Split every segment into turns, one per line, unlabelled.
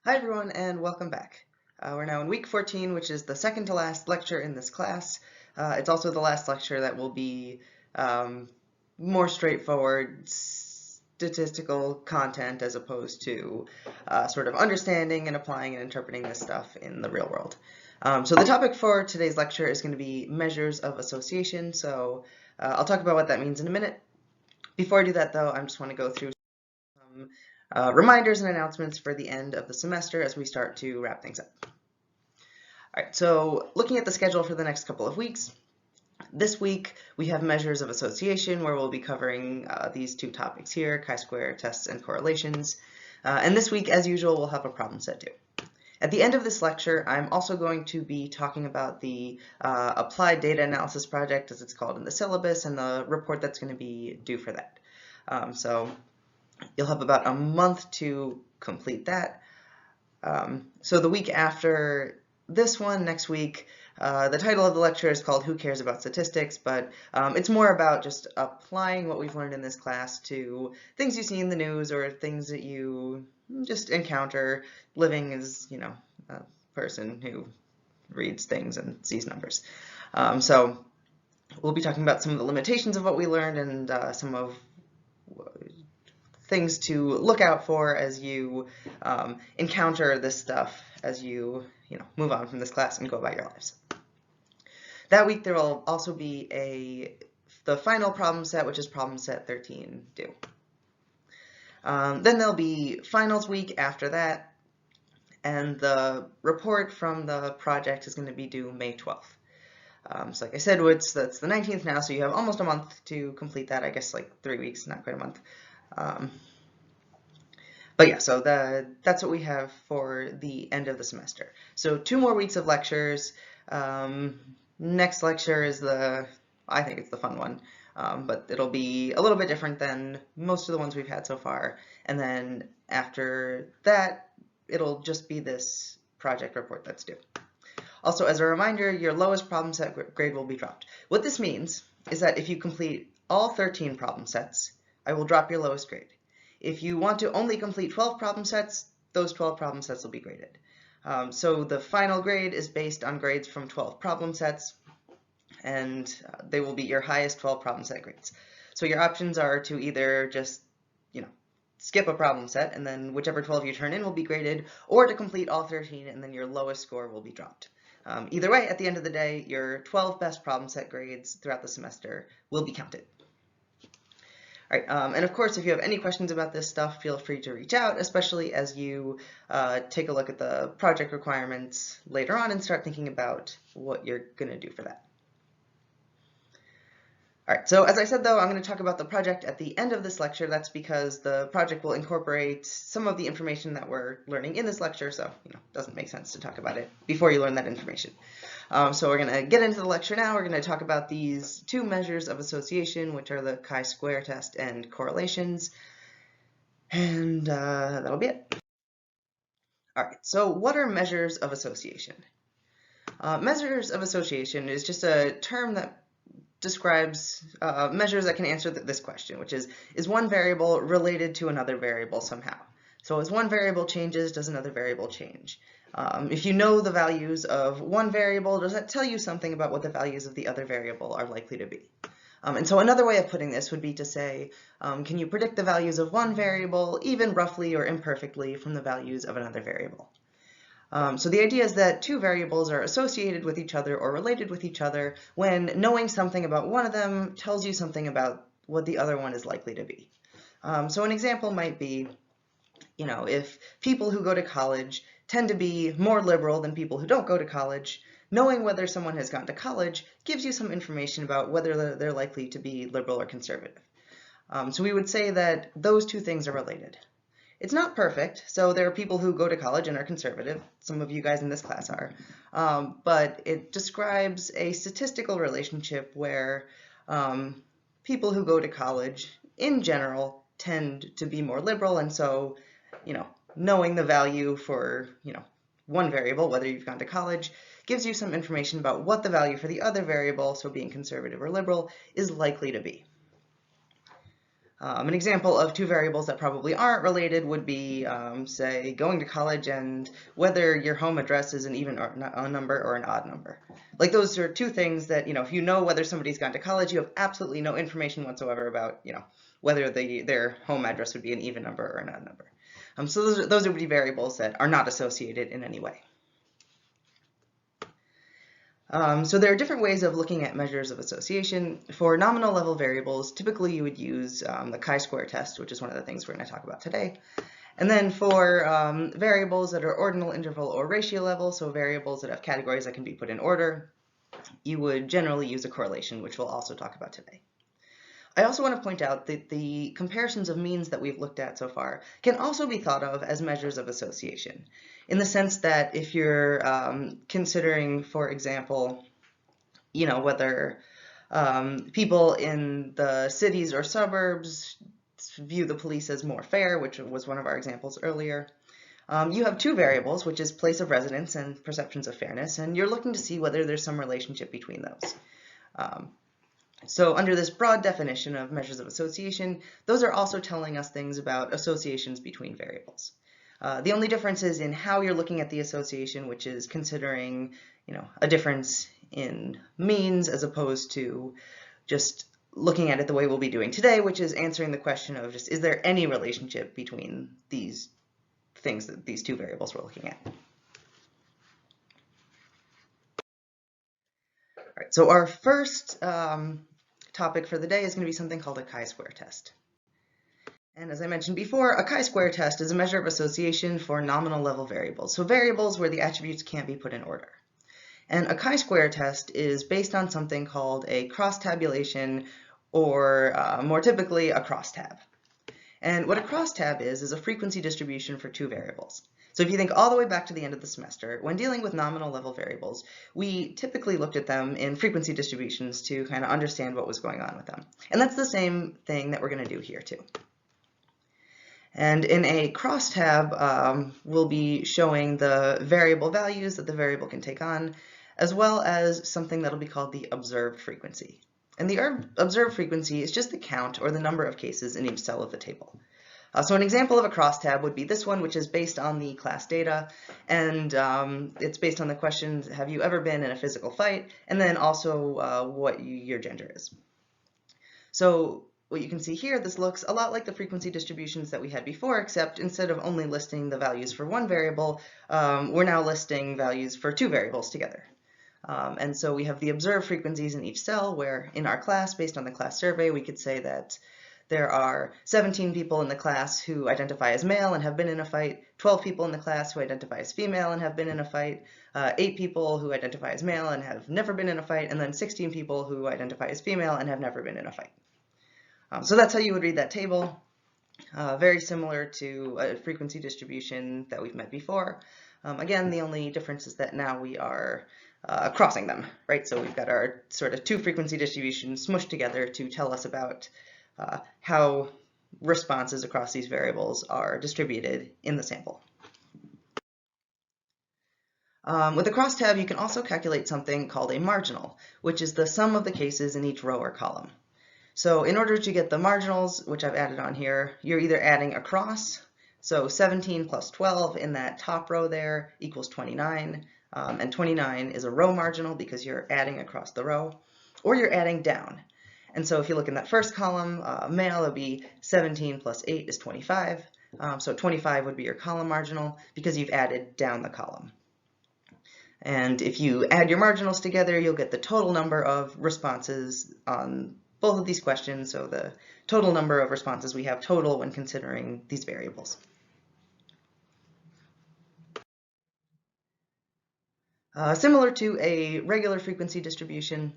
Hi everyone and welcome back. We're now in week 14, which is the second to last lecture in this class. It's also the last lecture that will be more straightforward statistical content as opposed to sort of understanding and applying and interpreting this stuff in the real world. So the topic for today's lecture is going to be measures of association. So I'll talk about what that means in a minute. Before I do that though, I just want to go through some reminders and announcements for the end of the semester as we start to wrap things up. All right, so looking at the schedule for the next couple of weeks, this week we have measures of association where we'll be covering these two topics here, chi-square tests and correlations. And this week, as usual, we'll have a problem set too. At the end of this lecture, I'm also going to be talking about the applied data analysis project, as it's called in the syllabus, and the report that's going to be due for that. So you'll have about a month to complete that. So the week after this one, next week, the title of the lecture is called Who Cares About Statistics, but it's more about just applying what we've learned in this class to things you see in the news or things that you just encounter living as, a person who reads things and sees numbers. So we'll be talking about some of the limitations of what we learned and some of things to look out for as you encounter this stuff as you move on from this class and go about your lives. That week there will also be the final problem set, which is problem set 13 due. Then there'll be finals week after that, and the report from the project is going to be due May 12th. So like I said, that's the 19th now, so you have almost a month to complete that. I guess like 3 weeks, not quite a month. But yeah, so that's what we have for the end of the semester. So 2 more weeks of lectures. Next lecture is I think it's the fun one, but it'll be a little bit different than most of the ones we've had so far. And then after that, it'll just be this project report that's due. Also, as a reminder, your lowest problem set grade will be dropped. What this means is that if you complete all 13 problem sets, I will drop your lowest grade. If you want to only complete 12 problem sets, those 12 problem sets will be graded. So the final grade is based on grades from 12 problem sets, and they will be your highest 12 problem set grades. So your options are to either just, skip a problem set, and then whichever 12 you turn in will be graded, or to complete all 13, and then your lowest score will be dropped. Either way, at the end of the day, your 12 best problem set grades throughout the semester will be counted. All right, and of course, if you have any questions about this stuff, feel free to reach out, especially as you take a look at the project requirements later on and start thinking about what you're going to do for that. All right, so as I said, though, I'm going to talk about the project at the end of this lecture. That's because the project will incorporate some of the information that we're learning in this lecture, so it doesn't make sense to talk about it before you learn that information. So we're going to get into the lecture now. We're going to talk about these 2 measures of association, which are the chi-square test and correlations, and that'll be it. All right, so what are measures of association? Measures of association is just a term that describes measures that can answer this question, which is one variable related to another variable somehow? So as one variable changes, does another variable change? If you know the values of one variable, does that tell you something about what the values of the other variable are likely to be? And so another way of putting this would be to say, can you predict the values of one variable, even roughly or imperfectly, from the values of another variable? So the idea is that 2 variables are associated with each other or related with each other when knowing something about one of them tells you something about what the other one is likely to be. So an example might be, if people who go to college tend to be more liberal than people who don't go to college, knowing whether someone has gone to college gives you some information about whether they're likely to be liberal or conservative. So we would say that those 2 things are related. It's not perfect, so there are people who go to college and are conservative. Some of you guys in this class are. But it describes a statistical relationship where people who go to college, in general, tend to be more liberal, and so, knowing the value for, one variable, whether you've gone to college, gives you some information about what the value for the other variable, so being conservative or liberal, is likely to be. An example of two variables that probably aren't related would be, say, going to college and whether your home address is an even or a number or an odd number. Like those are two things that, if you know whether somebody's gone to college, you have absolutely no information whatsoever about, whether their home address would be an even number or an odd number. So those would be variables that are not associated in any way. So there are different ways of looking at measures of association. For nominal level variables, typically you would use the chi-square test, which is one of the things we're going to talk about today. And then for variables that are ordinal, interval, or ratio level, so variables that have categories that can be put in order, you would generally use a correlation, which we'll also talk about today. I also want to point out that the comparisons of means that we've looked at so far can also be thought of as measures of association, in the sense that if you're considering, for example, whether people in the cities or suburbs view the police as more fair, which was one of our examples earlier, you have two variables, which is place of residence and perceptions of fairness, and you're looking to see whether there's some relationship between those. So under this broad definition of measures of association, those are also telling us things about associations between variables. The only difference is in how you're looking at the association, which is considering, a difference in means as opposed to just looking at it the way we'll be doing today, which is answering the question of just, is there any relationship between these things, that these two variables we're looking at? All right, so our first topic for the day is going to be something called a chi-square test. And as I mentioned before, a chi-square test is a measure of association for nominal level variables, so variables where the attributes can't be put in order. And a chi-square test is based on something called a cross-tabulation, or more typically a crosstab. And what a crosstab is a frequency distribution for two variables. So if you think all the way back to the end of the semester, when dealing with nominal level variables, we typically looked at them in frequency distributions to kind of understand what was going on with them. And that's the same thing that we're going to do here too. And in a crosstab, we'll be showing the variable values that the variable can take on, as well as something that'll be called the observed frequency. And the observed frequency is just the count or the number of cases in each cell of the table. So an example of a crosstab would be this one, which is based on the class data, and it's based on the questions, have you ever been in a physical fight, and then also what your gender is. So what you can see here, this looks a lot like the frequency distributions that we had before, except instead of only listing the values for one variable, we're now listing values for two variables together. And so we have the observed frequencies in each cell, where in our class, based on the class survey, we could say that there are 17 people in the class who identify as male and have been in a fight, 12 people in the class who identify as female and have been in a fight, 8 people who identify as male and have never been in a fight, and then 16 people who identify as female and have never been in a fight. So that's how you would read that table. Very similar to a frequency distribution that we've met before. Again, the only difference is that now we are crossing them, right? So we've got our sort of two frequency distributions smushed together to tell us about how responses across these variables are distributed in the sample. With a crosstab, you can also calculate something called a marginal, which is the sum of the cases in each row or column. So in order to get the marginals, which I've added on here, you're either adding across, so 17 plus 12 in that top row there equals 29, and 29 is a row marginal because you're adding across the row, or you're adding down. And so if you look in that first column, male, it would be 17 plus 8 is 25. So 25 would be your column marginal because you've added down the column. And if you add your marginals together, you'll get the total number of responses on both of these questions. So the total number of responses we have total when considering these variables. Similar to a regular frequency distribution,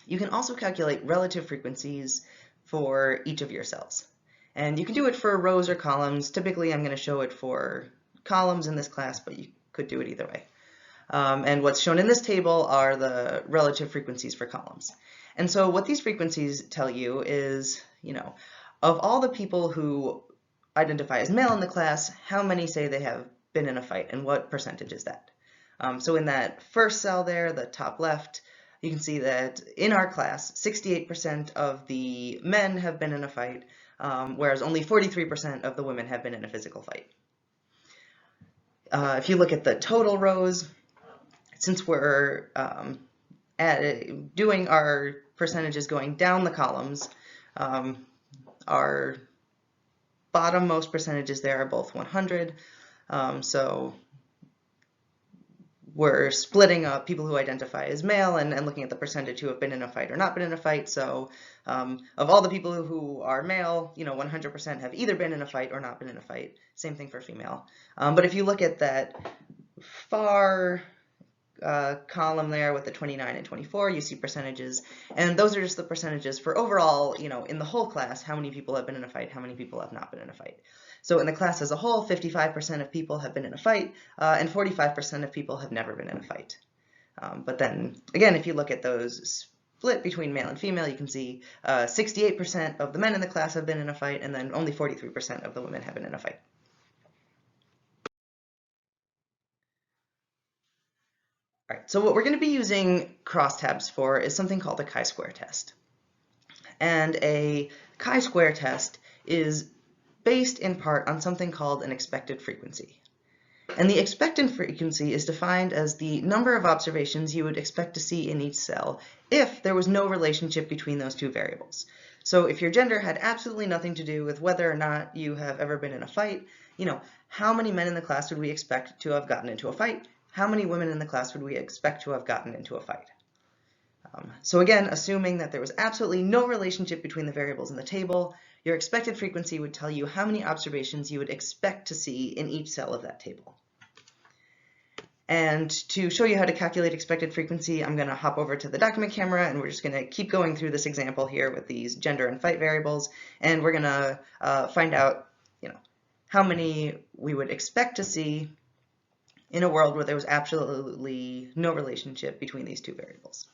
you can also calculate relative frequencies for each of your cells. And you can do it for rows or columns. Typically, I'm going to show it for columns in this class, but you could do it either way. And what's shown in this table are the relative frequencies for columns. And so what these frequencies tell you is, of all the people who identify as male in the class, how many say they have been in a fight, and what percentage is that? So in that first cell there, the top left, you can see that in our class, 68% of the men have been in a fight, whereas only 43% of the women have been in a physical fight. If you look at the total rows, since we're doing our percentages going down the columns, our bottom-most percentages there are both 100. So we're splitting up people who identify as male and looking at the percentage who have been in a fight or not been in a fight. So of all the people who are male, 100% have either been in a fight or not been in a fight. Same thing for female. But if you look at that far column there with the 29 and 24, you see percentages, and those are just the percentages for overall, in the whole class, how many people have been in a fight, how many people have not been in a fight. So in the class as a whole, 55% of people have been in a fight, and 45% of people have never been in a fight. But then, again, if you look at those split between male and female, you can see 68% of the men in the class have been in a fight, and then only 43% of the women have been in a fight. All right, so what we're going to be using crosstabs for is something called a chi-square test. And a chi-square test is based in part on something called an expected frequency. And the expected frequency is defined as the number of observations you would expect to see in each cell if there was no relationship between those two variables. So if your gender had absolutely nothing to do with whether or not you have ever been in a fight, how many men in the class would we expect to have gotten into a fight? How many women in the class would we expect to have gotten into a fight? So again, assuming that there was absolutely no relationship between the variables in the table, your expected frequency would tell you how many observations you would expect to see in each cell of that table. And to show you how to calculate expected frequency, I'm going to hop over to the document camera, and we're just going to keep going through this example here with these gender and fight variables, and we're going to find out, how many we would expect to see in a world where there was absolutely no relationship between these two variables.